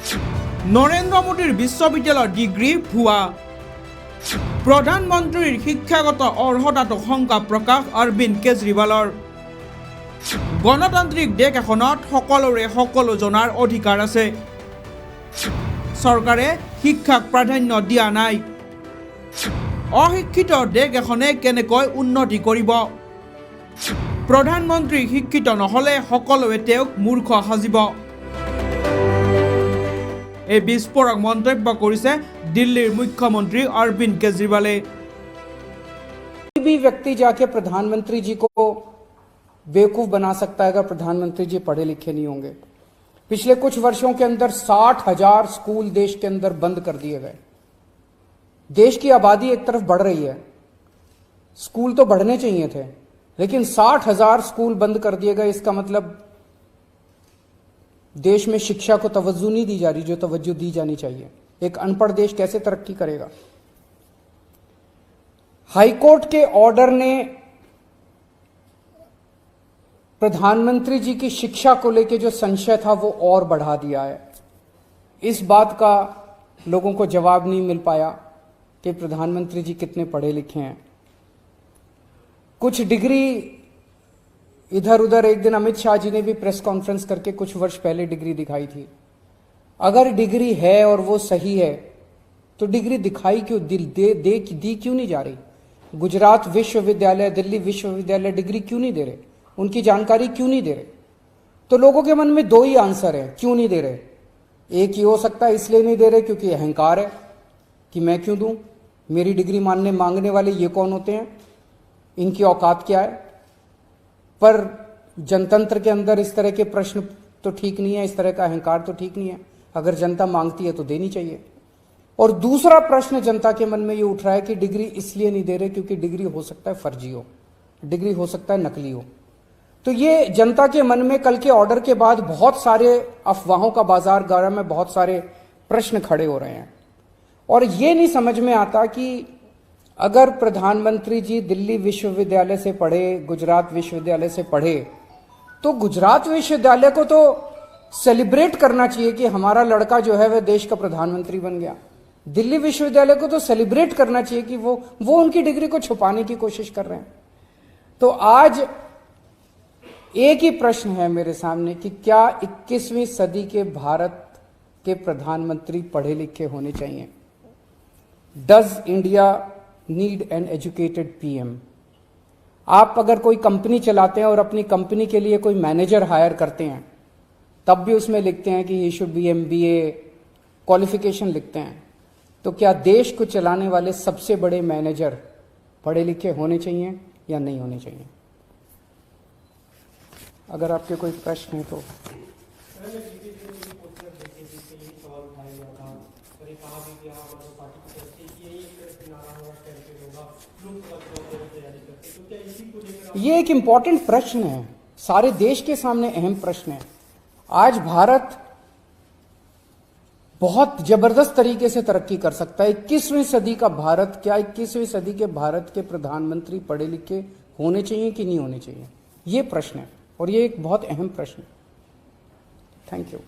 নৰেন্দ্ৰ মোদীৰ বিশ্ববিদ্যালয়ৰ ডিগ্ৰী ভুৱা। প্ৰধানমন্ত্ৰীৰ শিক্ষাগত অৰ্হতাটো শংকা প্ৰকাশ অৰবিন্দ কেজৰিৱালৰ। গণতান্ত্ৰিক দেশ এখনত সকলোৰে সকলো জনাৰ অধিকাৰ আছে। চৰকাৰে শিক্ষাক প্ৰাধান্য দিয়া নাই। অশিক্ষিত দেশ এখনে কেনেকৈ উন্নতি কৰিব? প্ৰধানমন্ত্ৰী শিক্ষিত নহ'লে সকলোৱে তেওঁক মূৰ্খ সাজিব। এই বিস্ফোৰক মন্তব্য কৰিছে দিল্লীৰ মুখ্যমন্ত্ৰী অৰবিন্দ কেজৰিৱালে। कोई भी व्यक्ति जाके प्रधानमंत्री जी को बेवकूफ बना सकता है अगर प्रधानमंत्री जी पढ़े लिखे नहीं होंगे। पिछले कुछ वर्षों के अंदर 60,000 स्कूल देश के अंदर बंद कर दिए गए। देश की आबादी एक तरफ बढ़ रही है, स्कूल तो बढ़ने चाहिए थे, लेकिन 60,000 स्कूल बंद कर दिए गए। इसका मतलब देश में शिक्षा को तवज्जो नहीं दी जा रही जो तवज्जो दी जानी चाहिए। एक अनपढ़ देश कैसे तरक्की करेगा? हाईकोर्ट के ऑर्डर ने प्रधानमंत्री जी की शिक्षा को लेकर जो संशय था वो और बढ़ा दिया है। इस बात का लोगों को जवाब नहीं मिल पाया कि प्रधानमंत्री जी कितने पढ़े लिखे हैं। कुछ डिग्री इधर उधर, एक दिन अमित शाह जी ने भी प्रेस कॉन्फ्रेंस करके कुछ वर्ष पहले डिग्री दिखाई थी। अगर डिग्री है और वो सही है तो डिग्री दिखाई क्यों दी क्यों नहीं जा रही? गुजरात विश्वविद्यालय, दिल्ली विश्वविद्यालय डिग्री क्यों नहीं दे रहे? उनकी जानकारी क्यों नहीं दे रहे? तो लोगों के मन में दो ही आंसर है क्यों नहीं दे रहे। एक ही हो सकता है इसलिए नहीं दे रहे क्योंकि अहंकार है कि मैं क्यों दूं, मेरी डिग्री मांगने वाले ये कौन होते हैं, इनकी औकात क्या है। पर जनतंत्र के अंदर इस तरह के प्रश्न तो ठीक नहीं है, इस तरह का अहंकार तो ठीक नहीं है। अगर जनता मांगती है तो देनी चाहिए। और दूसरा प्रश्न जनता के मन में ये उठ रहा है कि डिग्री इसलिए नहीं दे रहे क्योंकि डिग्री हो सकता है फर्जी हो, डिग्री हो सकता है नकली हो। तो ये जनता के मन में कल के ऑर्डर के बाद बहुत सारे अफवाहों का बाजार गर्म में बहुत सारे प्रश्न खड़े हो रहे हैं। और ये नहीं समझ में आता कि अगर प्रधानमंत्री जी दिल्ली विश्वविद्यालय से पढ़े, गुजरात विश्वविद्यालय से पढ़े, तो गुजरात विश्वविद्यालय को तो सेलिब्रेट करना चाहिए कि हमारा लड़का जो है वह देश का प्रधानमंत्री बन गया। दिल्ली विश्वविद्यालय को तो सेलिब्रेट करना चाहिए कि वो उनकी डिग्री को छुपाने की कोशिश कर रहे हैं। तो आज एक ही प्रश्न है मेरे सामने कि क्या 21वीं सदी के भारत के प्रधानमंत्री पढ़े लिखे होने चाहिए? Does India need an educated PM? आप अगर कोई कंपनी चलाते हैं और अपनी कंपनी के लिए कोई मैनेजर हायर करते हैं तब भी उसमें लिखते हैं कि he should be MBA qualification लिखते हैं। तो क्या देश को चलाने वाले सबसे बड़े मैनेजर पढ़े लिखे होने चाहिए या नहीं होने चाहिए? अगर आपके कोई प्रश्न है तो। ये एक इंपॉर्टेंट प्रश्न है, सारे देश के सामने अहम प्रश्न है। आज भारत बहुत जबरदस्त तरीके से तरक्की कर सकता है। 21वीं सदी का भारत, क्या 21वीं सदी के भारत के प्रधानमंत्री पढ़े लिखे होने चाहिए कि नहीं होने चाहिए? ये प्रश्न है और ये एक बहुत अहम प्रश्न है। Thank you.